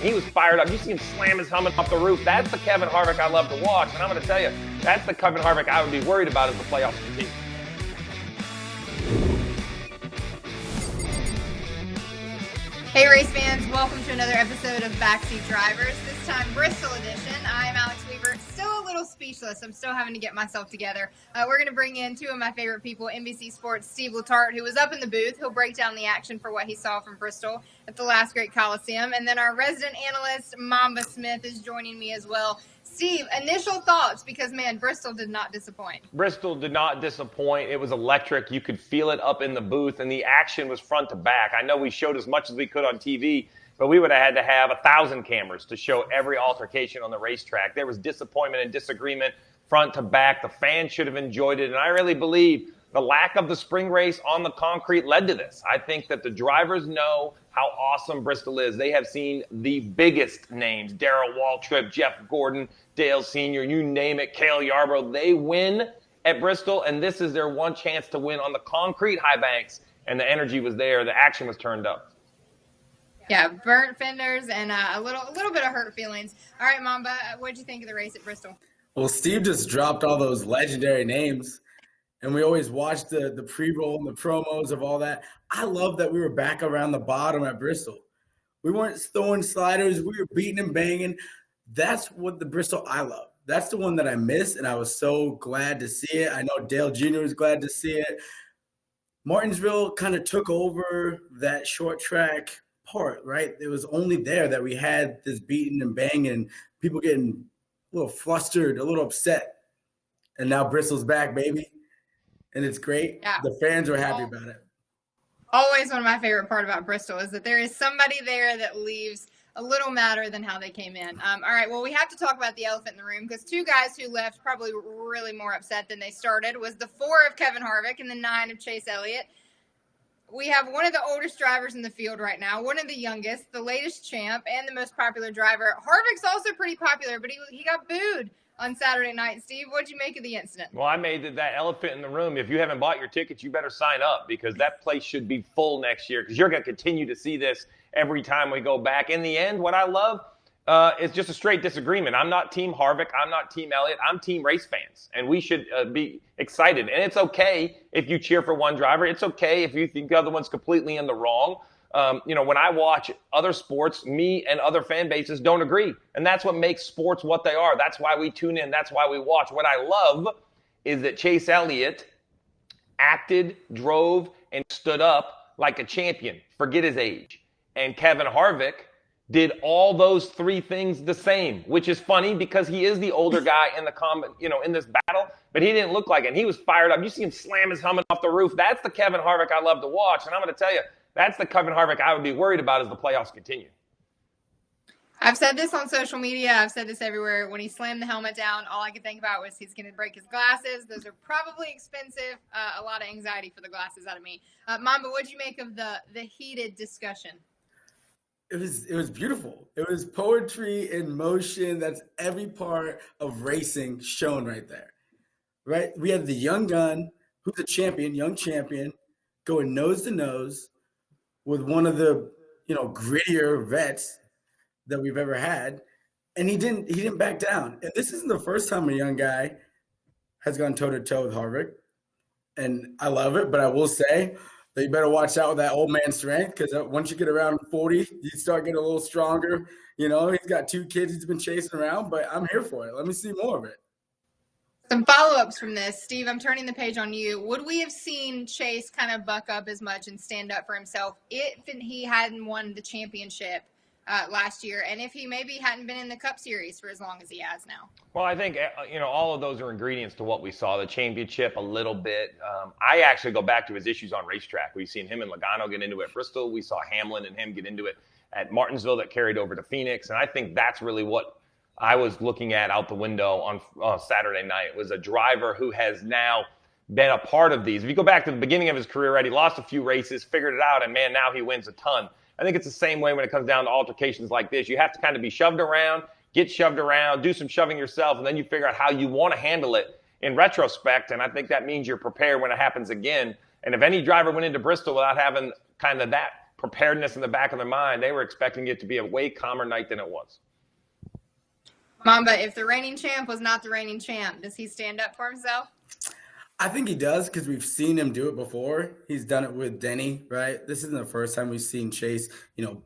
He was fired up. You see him slam his helmet off the roof. That's the Kevin Harvick I love to watch. And I'm going to tell you, that's the Kevin Harvick I would be worried about as the playoffs continue. Hey race fans, welcome to another episode of Backseat Drivers, this time Bristol edition. I'm Alex Weaver, still a little speechless. I'm still having to get myself together. We're going to bring in two of my favorite people, NBC Sports' Steve Letarte, who was up in the booth. He'll break down the action for what he saw from Bristol at the last great Coliseum. And then our resident analyst, Mamba Smith, is joining me as well. Steve, initial thoughts, because, man, Bristol did not disappoint. Bristol did not disappoint. It was electric. You could feel it up in the booth, and the action was front to back. I know we showed as much as we could on TV, but we would have had to have 1,000 cameras to show every altercation on the racetrack. There was disappointment and disagreement front to back. The fans should have enjoyed it, and I really believe the lack of the spring race on the concrete led to this. I think that the drivers know how awesome Bristol is. They have seen the biggest names, Darrell Waltrip, Jeff Gordon, Dale Sr., you name it, Kyle Yarborough. They win at Bristol, and this is their one chance to win on the concrete high banks, and the energy was there. The action was turned up. Yeah, burnt fenders and a little bit of hurt feelings. All right, Mamba, what did you think of the race at Bristol? Well, Steve just dropped all those legendary names, and we always watched the pre-roll and the promos of all that. I love that we were back around the bottom at Bristol. We weren't throwing sliders. We were beating and banging. That's what the Bristol I love. That's the one that I miss, and I was so glad to see it. I know Dale Jr. was glad to see it. Martinsville kind of took over that short track part, right? It was only there that we had this beating and banging, people getting a little flustered, a little upset. And now Bristol's back, baby. And it's great. Yeah. The fans are happy about it. Always one of my favorite part about Bristol is that there is somebody there that leaves a little madder than how they came in. All right, well, we have to talk about the elephant in the room because two guys who left probably really more upset than they started was the 4 of Kevin Harvick and the 9 of Chase Elliott. We have one of the oldest drivers in the field right now, one of the youngest, the latest champ, and the most popular driver. Harvick's also pretty popular, but he got booed on Saturday night. Steve, what'd you make of the incident? Well, I made that elephant in the room. If you haven't bought your tickets, you better sign up because that place should be full next year because you're going to continue to see this every time we go back. In the end, what I love is just a straight disagreement. I'm not Team Harvick. I'm not Team Elliott. I'm Team race fans, and we should be excited. And it's okay if you cheer for one driver. It's okay if you think the other one's completely in the wrong. When I watch other sports, me and other fan bases don't agree. And that's what makes sports what they are. That's why we tune in. That's why we watch. What I love is that Chase Elliott acted, drove, and stood up like a champion. Forget his age. And Kevin Harvick did all those 3 things the same, which is funny because he is the older guy in in this battle, but he didn't look like it. And he was fired up. You see him slam his helmet off the roof. That's the Kevin Harvick I love to watch. And I'm going to tell you, that's the Kevin Harvick I would be worried about as the playoffs continue. I've said this on social media. I've said this everywhere. When he slammed the helmet down, all I could think about was he's going to break his glasses. Those are probably expensive. A lot of anxiety for the glasses out of me. Mamba, what'd you make of the heated discussion? It was beautiful. It was poetry in motion. That's every part of racing shown right there. Right? We had the young gun, who's a young champion, going nose to nose with one of the, grittier vets that we've ever had. And he didn't back down. And this isn't the first time a young guy has gone toe to toe with Harvick. And I love it, but I will say that you better watch out with that old man strength because once you get around 40, you start getting a little stronger. He's got 2 kids he's been chasing around, but I'm here for it. Let me see more of it. Some follow-ups from this. Steve, I'm turning the page on you. Would we have seen Chase kind of buck up as much and stand up for himself if he hadn't won the championship last year and if he maybe hadn't been in the Cup Series for as long as he has now? Well, I think, all of those are ingredients to what we saw. The championship a little bit. I actually go back to his issues on racetrack. We've seen him and Logano get into it at Bristol. We saw Hamlin and him get into it at Martinsville that carried over to Phoenix. And I think that's really what I was looking at out the window on Saturday night. It was a driver who has now been a part of these. If you go back to the beginning of his career, right, he lost a few races, figured it out, and, man, now he wins a ton. I think it's the same way when it comes down to altercations like this. You have to kind of be shoved around, get shoved around, do some shoving yourself, and then you figure out how you want to handle it in retrospect. And I think that means you're prepared when it happens again. And if any driver went into Bristol without having kind of that preparedness in the back of their mind, they were expecting it to be a way calmer night than it was. Mamba, if the reigning champ was not the reigning champ, does he stand up for himself? I think he does because we've seen him do it before. He's done it with Denny, right? This isn't the first time we've seen Chase,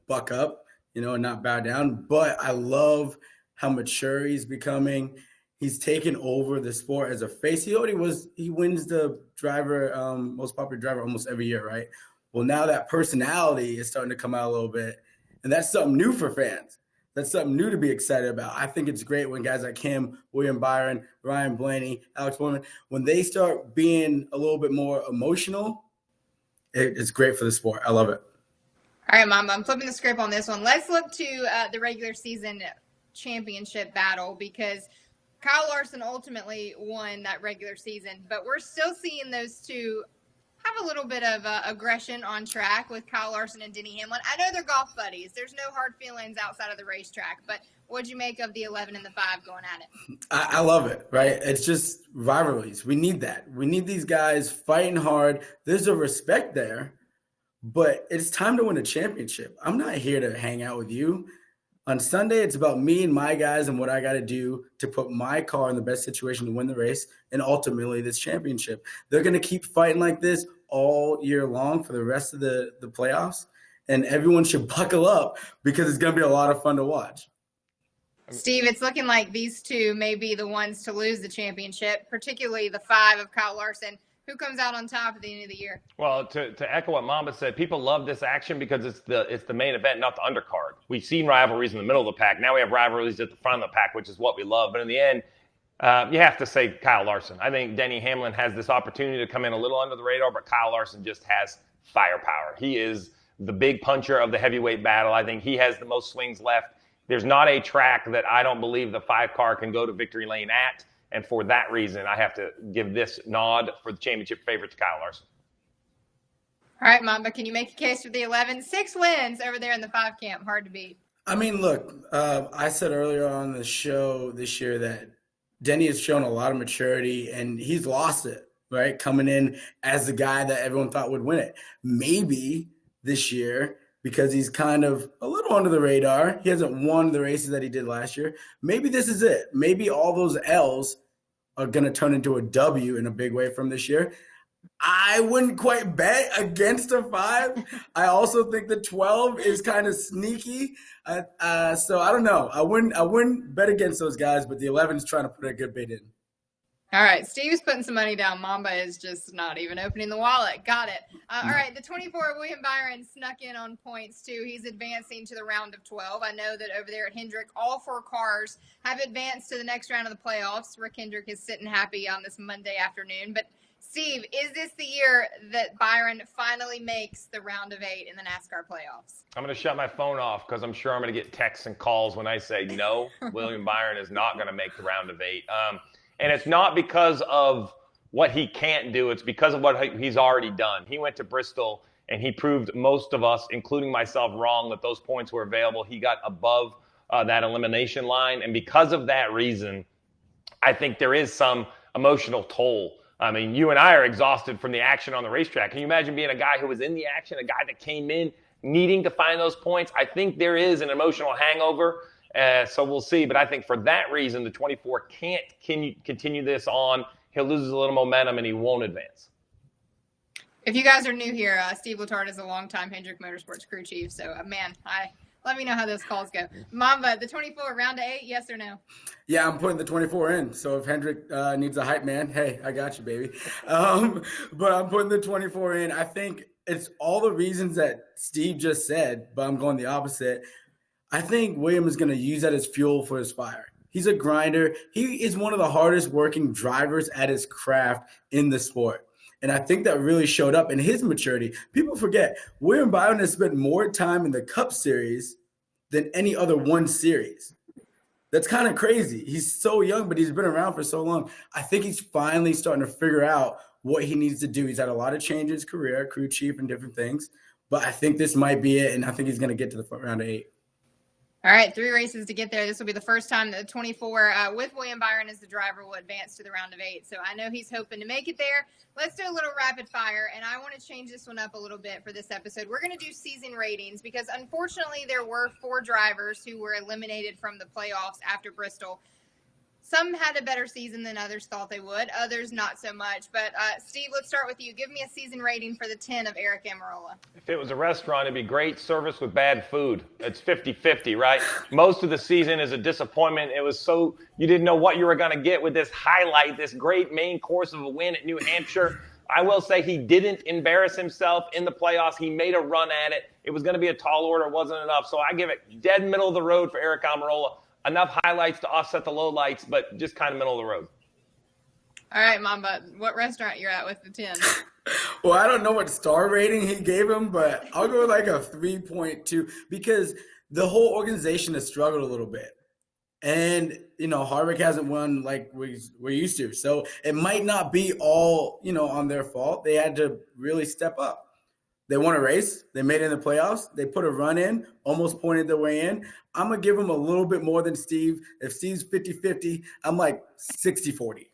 buck up, and not bow down. But I love how mature he's becoming. He's taken over the sport as a face. He wins the driver, most popular driver almost every year, right? Well, now that personality is starting to come out a little bit. And that's something new for fans. That's something new to be excited about. I think it's great when guys like him, William Byron, Ryan Blaney, Alex Bowman, when they start being a little bit more emotional, it's great for the sport. I love it. All right, Mamba, I'm flipping the script on this one. Let's look to the regular season championship battle because Kyle Larson ultimately won that regular season, but we're still seeing those two have a little bit of aggression on track with Kyle Larson and Denny Hamlin. I know they're golf buddies. There's no hard feelings outside of the racetrack, but what'd you make of the 11 and the 5 going at it? I love it, right? It's just rivalries. We need that. We need these guys fighting hard. There's a respect there, but it's time to win a championship. I'm not here to hang out with you. On Sunday, it's about me and my guys and what I got to do to put my car in the best situation to win the race and ultimately this championship. They're going to keep fighting like this all year long for the rest of the playoffs, and everyone should buckle up because it's going to be a lot of fun to watch. Steve, it's looking like these two may be the ones to lose the championship, particularly the 5 of Kyle Larson. Who comes out on top at the end of the year? Well, to echo what Mamba said, people love this action because it's the main event, not the undercard. We've seen rivalries in the middle of the pack. Now we have rivalries at the front of the pack, which is what we love. But in the end, you have to say Kyle Larson. I think Denny Hamlin has this opportunity to come in a little under the radar, but Kyle Larson just has firepower. He is the big puncher of the heavyweight battle. I think he has the most swings left. There's not a track that I don't believe the 5 car can go to victory lane at. And for that reason, I have to give this nod for the championship favorite to Kyle Larson. All right, Mamba, can you make a case for the 11? 6 wins over there in the 5 camp. Hard to beat. I mean, look, I said earlier on the show this year that Denny has shown a lot of maturity, and he's lost it, right? Coming in as the guy that everyone thought would win it. Maybe this year, because he's kind of a little under the radar. He hasn't won the races that he did last year. Maybe this is it. Maybe all those L's are going to turn into a W in a big way from this year. I wouldn't quite bet against a 5. I also think the 12 is kind of sneaky. So I don't know. I wouldn't bet against those guys, but the 11 is trying to put a good bid in. All right, Steve's putting some money down. Mamba is just not even opening the wallet. Got it. All right, the 24, William Byron snuck in on points, too. He's advancing to the round of 12. I know that over there at Hendrick, all 4 cars have advanced to the next round of the playoffs. Rick Hendrick is sitting happy on this Monday afternoon. But, Steve, is this the year that Byron finally makes the round of 8 in the NASCAR playoffs? I'm going to shut my phone off because I'm sure I'm going to get texts and calls when I say no, William Byron is not going to make the round of 8. And it's not because of what he can't do. It's because of what he's already done. He went to Bristol, and he proved most of us, including myself, wrong that those points were available. He got above that elimination line. And because of that reason, I think there is some emotional toll. I mean, you and I are exhausted from the action on the racetrack. Can you imagine being a guy who was in the action, a guy that came in needing to find those points? I think there is an emotional hangover. So we'll see. But I think for that reason, the 24 can't continue this on. He'll lose a little momentum and he won't advance. If you guys are new here, Steve Letarte is a longtime Hendrick Motorsports crew chief. So, let me know how those calls go. Mamba, the 24, round of 8, yes or no? Yeah, I'm putting the 24 in. So if Hendrick needs a hype man, hey, I got you, baby. But I'm putting the 24 in. I think it's all the reasons that Steve just said, but I'm going the opposite. I think William is going to use that as fuel for his fire. He's a grinder. He is one of the hardest working drivers at his craft in the sport. And I think that really showed up in his maturity. People forget, William Byron has spent more time in the Cup Series than any other one series. That's kind of crazy. He's so young, but he's been around for so long. I think he's finally starting to figure out what he needs to do. He's had a lot of change in his career, crew chief and different things. But I think this might be it, and I think he's going to get to the round of 8. All right, 3 races to get there. This will be the first time that the 24 with William Byron as the driver will advance to the round of 8. So I know he's hoping to make it there. Let's do a little rapid fire, and I want to change this one up a little bit for this episode. We're going to do season ratings because, unfortunately, there were 4 drivers who were eliminated from the playoffs after Bristol. Some had a better season than others thought they would. Others not so much. But, Steve, let's start with you. Give me a season rating for the 10 of Aric Almirola. If it was a restaurant, it'd be great service with bad food. It's 50-50, right? Most of the season is a disappointment. It was so you didn't know what you were going to get with this highlight, this great main course of a win at New Hampshire. I will say he didn't embarrass himself in the playoffs. He made a run at it. It was going to be a tall order. It wasn't enough. So I give it dead middle of the road for Aric Almirola. Enough highlights to offset the lowlights, but just kind of middle of the road. All right, Mamba, what restaurant you're at with the 10? Well, I don't know what star rating he gave him, but I'll go with like a 3.2 because the whole organization has struggled a little bit. And, Harvick hasn't won like we're used to. So it might not be all, on their fault. They had to really step up. They won a race. They made it in the playoffs. They put a run in, almost pointed their way in. I'm going to give them a little bit more than Steve. If Steve's 50-50, I'm like 60-40.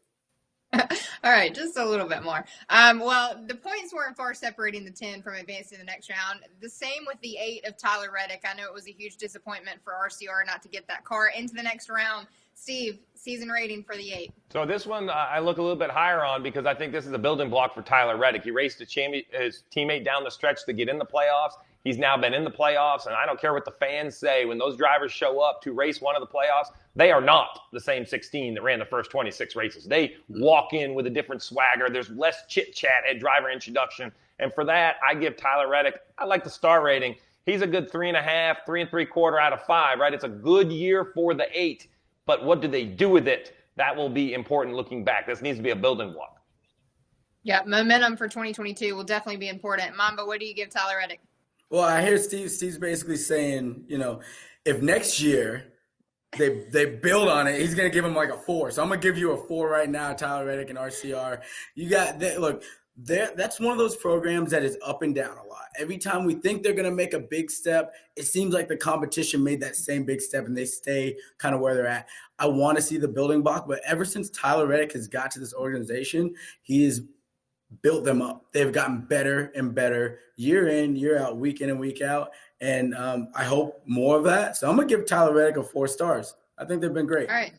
All right, just a little bit more. Well, the points weren't far separating the 10 from advancing to the next round. The same with the 8 of Tyler Reddick. I know it was a huge disappointment for RCR not to get that car into the next round. Steve, season rating for the 8. So this one I look a little bit higher on because I think this is a building block for Tyler Reddick. He raced his teammate down the stretch to get in the playoffs. He's now been in the playoffs, and I don't care what the fans say. When those drivers show up to race one of the playoffs, they are not the same 16 that ran the first 26 races. They walk in with a different swagger. There's less chit-chat at driver introduction. And for that, I give Tyler Reddick, I like the star rating. He's a good 3.5, 3 3/4 out of 5, right? It's a good year for the 8. But what do they do with it? That will be important looking back. This needs to be a building block. Yeah, momentum for 2022 will definitely be important. Mamba, what do you give Tyler Reddick? Well, I hear Steve's basically saying, if next year they build on it, he's going to give him like a 4. So I'm going to give you a 4 right now, Tyler Reddick and RCR. You got that. Look, that's one of those programs that is up and down a lot. Every time we think they're going to make a big step, it seems like the competition made that same big step and they stay kind of where they're at. I want to see the building block, but ever since Tyler Reddick has got to this organization, he has built them up. They've gotten better and better year in, year out, week in and week out. And I hope more of that. So I'm going to give Tyler Reddick a 4 stars. I think they've been great. All right.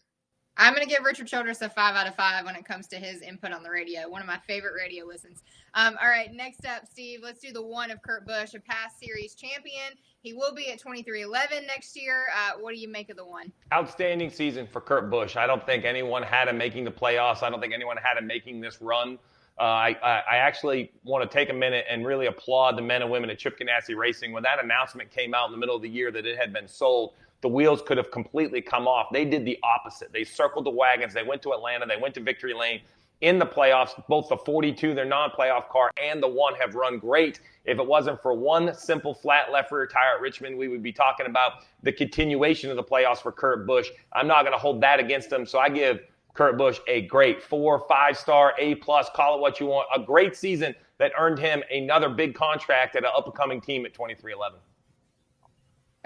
I'm going to give Richard Childress a 5 out of 5 when it comes to his input on the radio. One of my favorite radio listens. All right, next up, Steve, let's do the 1 of Kurt Busch, a past series champion. He will be at 23-11 next year. What do you make of the 1? Outstanding season for Kurt Busch. I don't think anyone had him making the playoffs. I don't think anyone had him making this run. I actually want to take a minute and really applaud the men and women at Chip Ganassi Racing. When that announcement came out in the middle of the year that it had been sold, the wheels could have completely come off. They did the opposite. They circled the wagons. They went to Atlanta. They went to Victory Lane. In the playoffs, both the 42, their non-playoff car, and the 1 have run great. If it wasn't for one simple flat left rear tire at Richmond, we would be talking about the continuation of the playoffs for Kurt Busch. I'm not going to hold that against him, so I give Kurt Busch a great 4, 5-star, A+, call it what you want. A great season that earned him another big contract at an up-and-coming team at 23-11.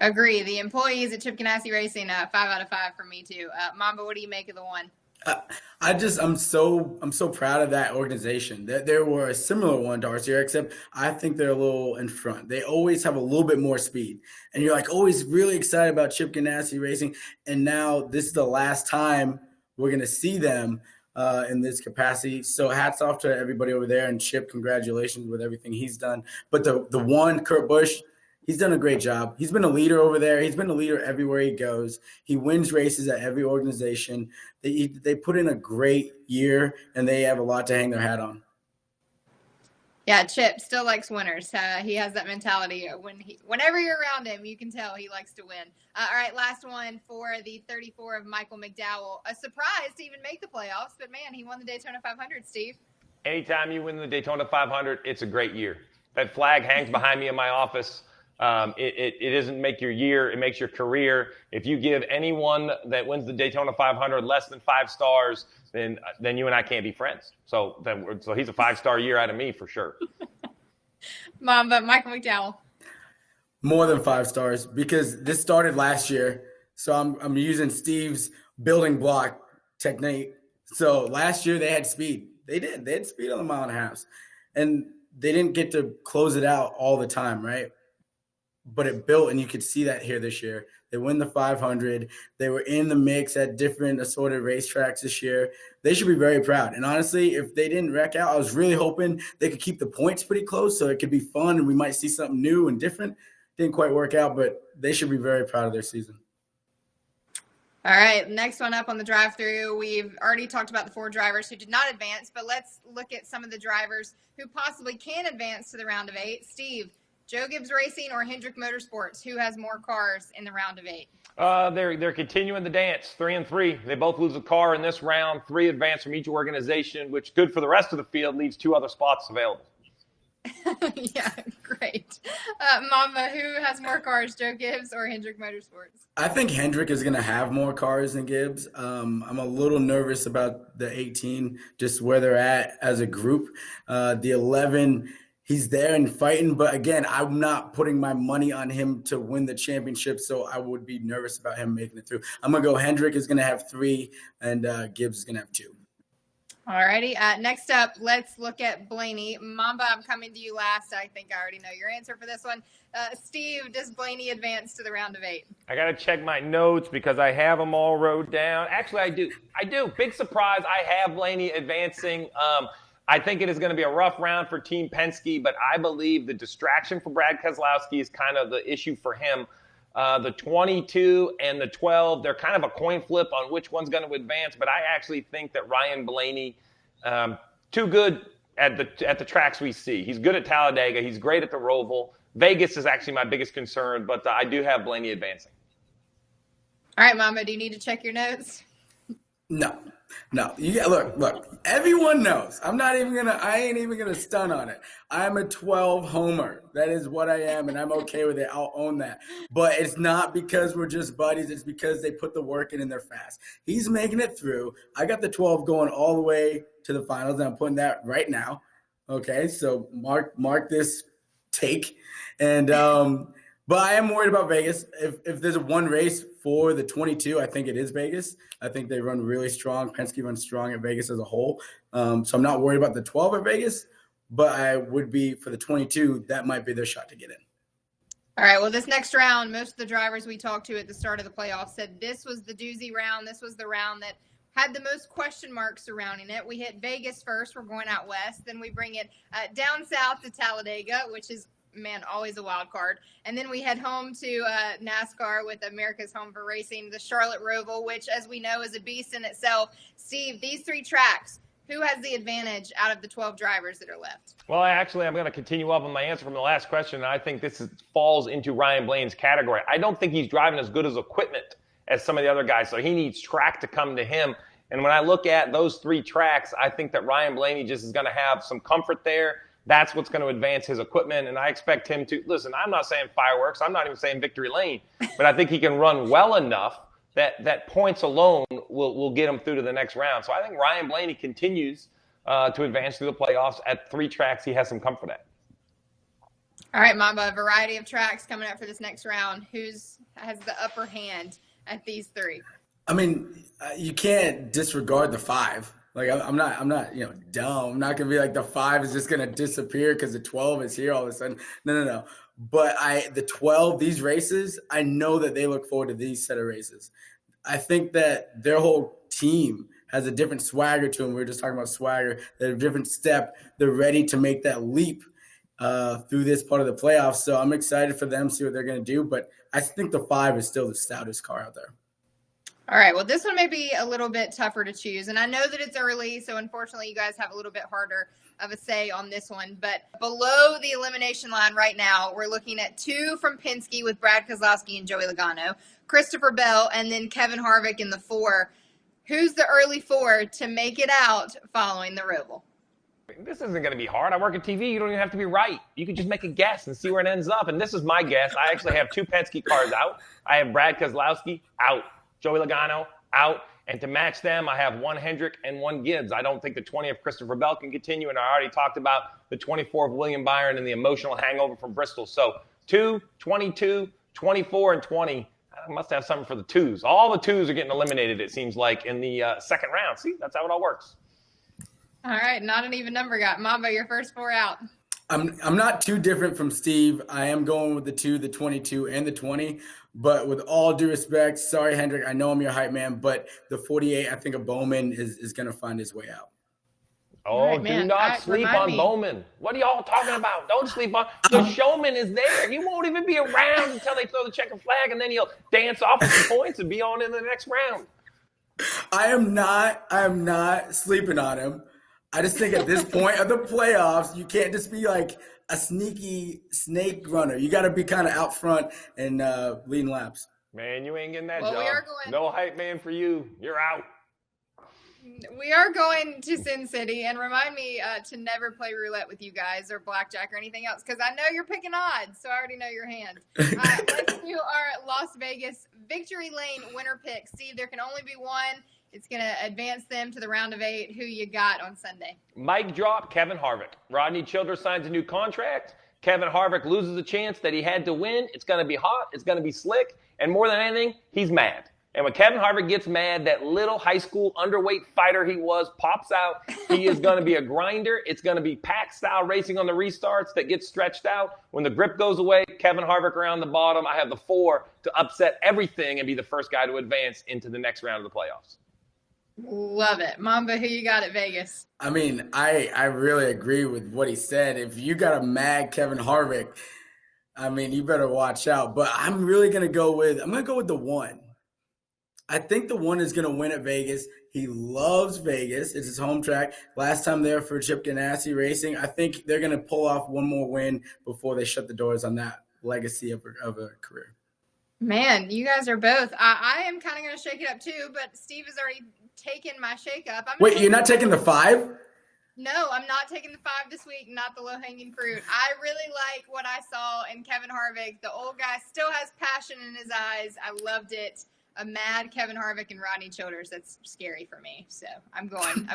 Agree. The employees at Chip Ganassi Racing, 5 out of 5 for me too. Mamba, what do you make of the 1? I'm so proud of that organization. There were a similar one to RCR, except I think they're a little in front. They always have a little bit more speed, and you're like always really excited about Chip Ganassi Racing. And now this is the last time we're going to see them in this capacity. So hats off to everybody over there, and Chip, congratulations with everything he's done. But the 1, Kurt Busch, he's done a great job. He's been a leader over there. He's been a leader everywhere he goes. He wins races at every organization. They put in a great year, and they have a lot to hang their hat on. Yeah, Chip still likes winners. He has that mentality. Whenever you're around him, you can tell he likes to win. All right, last one for the 34 of Michael McDowell. A surprise to even make the playoffs, but man, he won the Daytona 500, Steve. Anytime you win the Daytona 500, it's a great year. That flag hangs behind me in my office. It doesn't make your year, it makes your career. If you give anyone that wins the Daytona 500 less than 5 stars, then you and I can't be friends. So he's a 5-star year out of me for sure. Mamba, Michael McDowell. More than 5 stars because this started last year. So I'm using Steve's building block technique. So last year they had speed. They had speed on the 1.5 miles. And they didn't get to close it out all the time, right? But it built, and you could see that here this year. They win the 500. They were in the mix at different assorted racetracks this year. They should be very proud. And honestly, if they didn't wreck out, I was really hoping they could keep the points pretty close so it could be fun and we might see something new and different. Didn't quite work out, but they should be very proud of their season. All right, next one up on the drive-through. We've already talked about the 4 drivers who did not advance, but let's look at some of the drivers who possibly can advance to the round of 8. Steve, Joe Gibbs Racing or Hendrick Motorsports, who has more cars in the round of 8? They're continuing the dance, 3 and 3. They both lose a car in this round, 3 advance from each organization, which good for the rest of the field, leaves 2 other spots available. Yeah, great. Mamba, who has more cars, Joe Gibbs or Hendrick Motorsports? I think Hendrick is going to have more cars than Gibbs. I'm a little nervous about the 18, just where they're at as a group. The 11, he's there and fighting, but again, I'm not putting my money on him to win the championship, so I would be nervous about him making it through. I'm going to go Hendrick is going to have 3, and Gibbs is going to have 2. All righty. Next up, let's look at Blaney. Mamba, I'm coming to you last. I think I already know your answer for this one. Steve, does Blaney advance to the round of 8? I got to check my notes because I have them all wrote down. Actually, I do. Big surprise. I have Blaney advancing. I think it is going to be a rough round for Team Penske, but I believe the distraction for Brad Keselowski is kind of the issue for him. The 22 and the 12, they're kind of a coin flip on which one's going to advance, but I actually think that Ryan Blaney, too good at the tracks we see. He's good at Talladega. He's great at the Roval. Vegas is actually my biggest concern, but I do have Blaney advancing. All right, Mama, do you need to check your notes? No. Look, everyone knows. I ain't even gonna stun on it. I'm a 12 homer. That is what I am, and I'm okay with it. I'll own that. But it's not because we're just buddies. It's because they put the work in and they're fast. He's making it through. I got the 12 going all the way to the finals, and I'm putting that right now. Okay, so mark this take. And but I am worried about Vegas. If there's one race for the 22, I think it is Vegas. I think they run really strong. Penske runs strong at Vegas as a whole. So I'm not worried about the 12 at Vegas, but I would be for the 22. That might be their shot to get in. All right, well, this next round, most of the drivers we talked to at the start of the playoffs said this was the doozy round. This was the round that had the most question marks surrounding it. We hit Vegas first. We're going out west. Then we bring it down south to Talladega, which is, man, always a wild card. And then we head home to NASCAR with America's Home for Racing, the Charlotte Roval, which, as we know, is a beast in itself. Steve, these 3 tracks, who has the advantage out of the 12 drivers that are left? Well, actually, I'm going to continue up on my answer from the last question, and I think this falls into Ryan Blaney's category. I don't think he's driving as good as equipment as some of the other guys, so he needs track to come to him. And when I look at those 3 tracks, I think that Ryan Blaney just is going to have some comfort there. That's what's going to advance his equipment, and I expect him to – listen, I'm not saying fireworks. I'm not even saying victory lane, but I think he can run well enough that points alone will get him through to the next round. So I think Ryan Blaney continues to advance through the playoffs at 3 tracks he has some comfort at. All right, Mamba, a variety of tracks coming up for this next round. Who's has the upper hand at these 3? I mean, you can't disregard the 5. Like, I'm not, dumb. I'm not going to be like the 5 is just going to disappear because the 12 is here all of a sudden. No. But the 12, these races, I know that they look forward to these set of races. I think that their whole team has a different swagger to them. We were just talking about swagger. They're a different step. They're ready to make that leap through this part of the playoffs. So I'm excited for them, see what they're going to do. But I think the 5 is still the stoutest car out there. All right, well, this one may be a little bit tougher to choose. And I know that it's early, so unfortunately you guys have a little bit harder of a say on this one. But below the elimination line right now, we're looking at 2 from Penske with Brad Keselowski and Joey Logano, Christopher Bell, and then Kevin Harvick in the 4. Who's the early 4 to make it out following the Roval? This isn't going to be hard. I work at TV. You don't even have to be right. You can just make a guess and see where it ends up. And this is my guess. I actually have 2 Penske cars out. I have Brad Keselowski out. Joey Logano out, and to match them, I have 1 Hendrick and 1 Gibbs. I don't think the 20 of Christopher Bell can continue, and I already talked about the 24 of William Byron and the emotional hangover from Bristol. So 2, 22, 24, and 20. I must have something for the twos. All the twos are getting eliminated, it seems like, in the second round. See, that's how it all works. All right, not an even number got. Mamba, your first 4 out. I'm not too different from Steve. I am going with the 2, the 22, and the 20. But with all due respect, sorry, Hendrick, I know I'm your hype man, but the 48, I think a Bowman is going to find his way out. Oh, right, do not sleep on Bowman. What are y'all talking about? Don't sleep on. The showman is there. He won't even be around until they throw the checkered flag, and then he'll dance off with some points and be on in the next round. I am not sleeping on him. I just think at this point of the playoffs, you can't just be like a sneaky snake runner. You got to be kind of out front and leading laps. Man, you ain't getting that Well, job. No hype man for you. You're out. We are going to Sin City, and remind me to never play roulette with you guys or blackjack or anything else, because I know you're picking odds, so I already know your hand. Let's do our Las Vegas Victory Lane winner pick. Steve, there can only be one. It's going to advance them to the round of 8. Who you got on Sunday? Mic drop, Kevin Harvick. Rodney Childers signs a new contract. Kevin Harvick loses a chance that he had to win. It's going to be hot. It's going to be slick. And more than anything, he's mad. And when Kevin Harvick gets mad, that little high school underweight fighter he was pops out. He is going to be a grinder. It's going to be pack-style racing on the restarts that gets stretched out. When the grip goes away, Kevin Harvick around the bottom. I have the 4 to upset everything and be the first guy to advance into the next round of the playoffs. Love it. Mamba, who you got at Vegas? I mean, I really agree with what he said. If you got a mad Kevin Harvick, I mean, you better watch out. But I'm going to go with the 1. I think the 1 is going to win at Vegas. He loves Vegas. It's his home track. Last time there for Chip Ganassi Racing. I think they're going to pull off one more win before they shut the doors on that legacy of a career. Man, you guys are both. I am kind of going to shake it up too, but Steve has already taken my shake up. Wait, you're not taking the 5? No, I'm not taking the 5 this week, not the low-hanging fruit. I really like what I saw in Kevin Harvick. The old guy still has passion in his eyes. I loved it. A mad Kevin Harvick and Rodney Childers. That's scary for me. So I'm going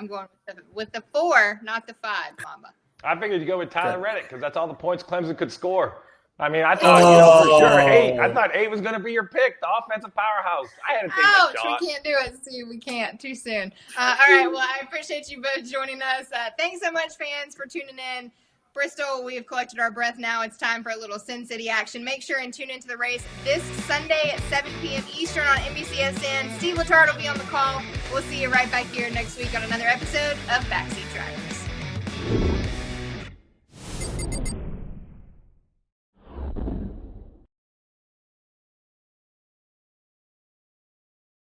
with the 4, not the 5, Mamba. I figured you'd go with Tyler Reddick because that's all the points Clemson could score. I mean, I thought, for sure 8. I thought 8 was going to be your pick, the offensive powerhouse. I had to take that shot. We can't do it. See, we can't. Too soon. All right, well, I appreciate you both joining us. Thanks so much, fans, for tuning in. Bristol, we have collected our breath now. It's time for a little Sin City action. Make sure and tune into the race this Sunday at 7 p.m. Eastern on NBCSN. Steve Letarte will be on the call. We'll see you right back here next week on another episode of Backseat Drivers.